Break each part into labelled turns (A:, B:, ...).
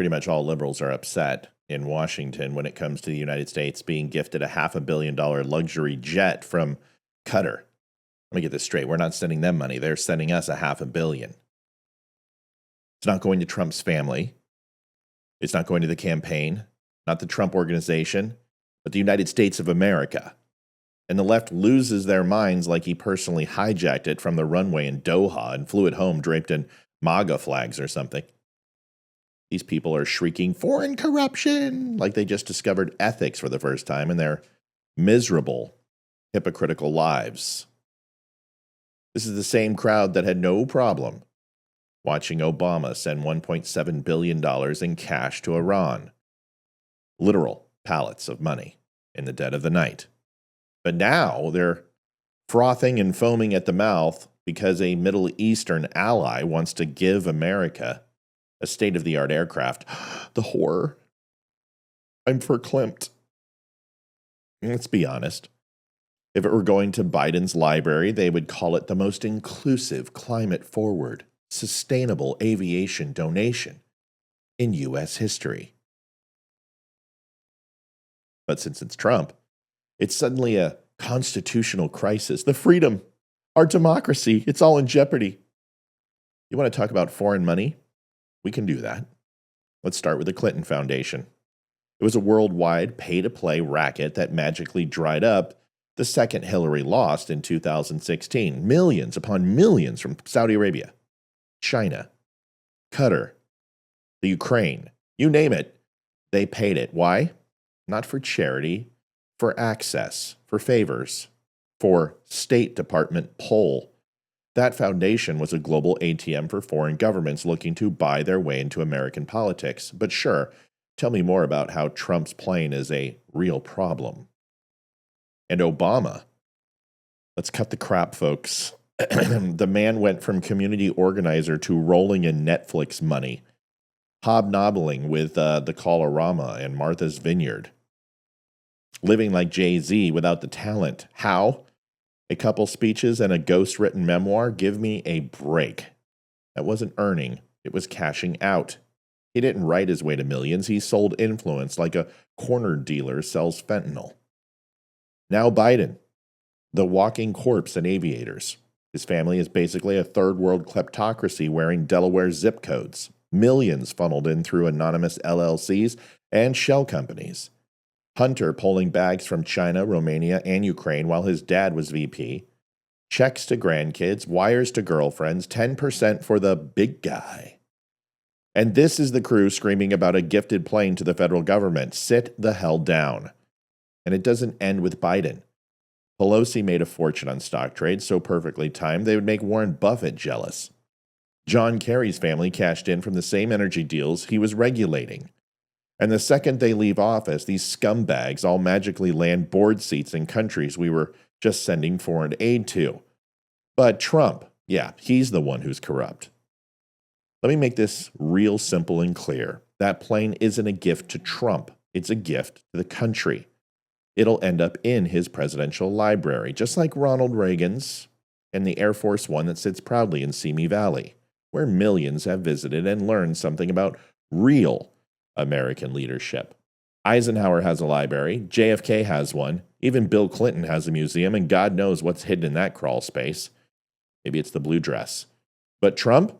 A: Pretty much all liberals are upset in Washington when it comes to the United States being gifted a $500 million luxury jet from Qatar. Let me get this straight. We're not sending them money. They're sending us a $500 million. It's not going to Trump's family. It's not going to the campaign, not the Trump organization, but the United States of America. And the left loses their minds like he personally hijacked it from the runway in Doha and flew it home draped in MAGA flags or something. These people are shrieking foreign corruption like they just discovered ethics for the first time in their miserable, hypocritical lives. This is the same crowd that had no problem watching Obama send $1.7 billion in cash to Iran. Literal pallets of money in the dead of the night. But now they're frothing and foaming at the mouth because a Middle Eastern ally wants to give America a state-of-the-art aircraft. The horror. I'm verklempt. Let's be honest. If it were going to Biden's library, they would call it the most inclusive, climate-forward, sustainable aviation donation in U.S. history. But since it's Trump, it's suddenly a constitutional crisis. The freedom, our democracy, it's all in jeopardy. You want to talk about foreign money? We can do that. Let's start with the Clinton Foundation. It was a worldwide pay-to-play racket that magically dried up the second Hillary lost in 2016. Millions upon millions from Saudi Arabia, China, Qatar, the Ukraine, you name it, they paid it. Why? Not for charity, for access, for favors, for State Department pull. That foundation was a global ATM for foreign governments looking to buy their way into American politics. But sure, tell me more about how Trump's plane is a real problem. And Obama. Let's cut the crap, folks. The man went from community organizer to rolling in Netflix money, hobnobbling with the Colorama and Martha's Vineyard, living like Jay-Z without the talent. How? A couple speeches and a ghost-written memoir? Give me a break. That wasn't earning. It was cashing out. He didn't write his way to millions. He sold influence like a corner dealer sells fentanyl. Now Biden, the walking corpse in aviators. His family is basically a third-world kleptocracy wearing Delaware zip codes. Millions funneled in through anonymous LLCs and shell companies. Hunter pulling bags from China, Romania, and Ukraine while his dad was VP. Checks to grandkids, wires to girlfriends, 10% for the big guy. And this is the crew screaming about a gifted plane to the federal government. Sit the hell down. And it doesn't end with Biden. Pelosi made a fortune on stock trades so perfectly timed they would make Warren Buffett jealous. John Kerry's family cashed in from the same energy deals he was regulating. And the second they leave office, these scumbags all magically land board seats in countries we were just sending foreign aid to. But Trump, yeah, he's the one who's corrupt. Let me make this real simple and clear. That plane isn't a gift to Trump. It's a gift to the country. It'll end up in his presidential library, just like Ronald Reagan's and the Air Force One that sits proudly in Simi Valley, where millions have visited and learned something about real American leadership. Eisenhower has a library, JFK has one, even Bill Clinton has a museum, and God knows what's hidden in that crawl space. Maybe it's the blue dress. But Trump?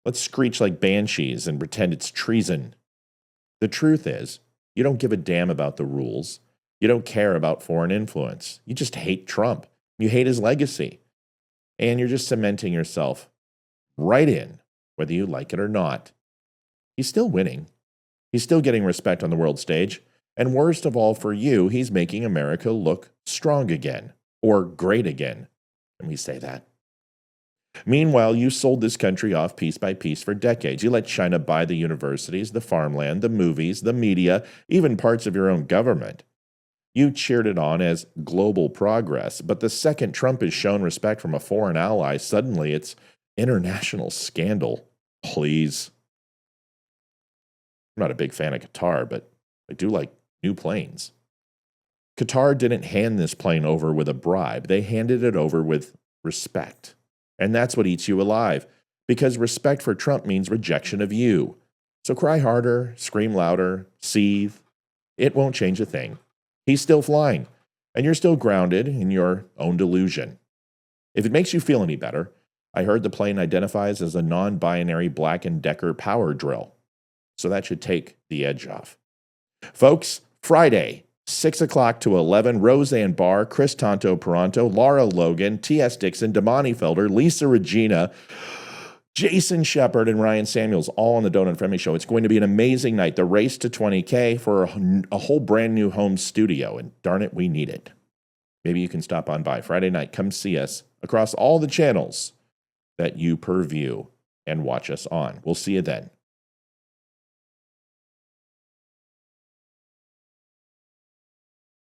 A: Let's screech like banshees and pretend it's treason. The truth is, you don't give a damn about the rules. You don't care about foreign influence. You just hate Trump. You hate his legacy. And you're just cementing yourself right in, whether you like it or not. He's still winning. He's still getting respect on the world stage. And worst of all for you, he's making America look strong again, or great again. Let me say that. Meanwhile, you sold this country off piece by piece for decades. You let China buy the universities, the farmland, the movies, the media, even parts of your own government. You cheered it on as global progress, but the second Trump is shown respect from a foreign ally, suddenly it's international scandal. Please. I'm not a big fan of Qatar, but I do like new planes. Qatar didn't hand this plane over with a bribe. They handed it over with respect. And that's what eats you alive, because respect for Trump means rejection of you. So cry harder, scream louder, seethe. It won't change a thing. He's still flying, and you're still grounded in your own delusion. If it makes you feel any better, I heard the plane identifies as a non-binary Black & Decker power drill. So that should take the edge off. Folks, Friday, 6 o'clock to 11, Roseanne Barr, Chris Tanto-Peranto, Laura Logan, T.S. Dixon, Damani Felder, Lisa Regina, Jason Shepard, and Ryan Samuels, all on the Donut Friendly Show. It's going to be an amazing night. The race to 20K for a whole brand new home studio, and darn it, we need it. Maybe you can stop on by Friday night. Come see us across all the channels that you purview and watch us on. We'll see you then.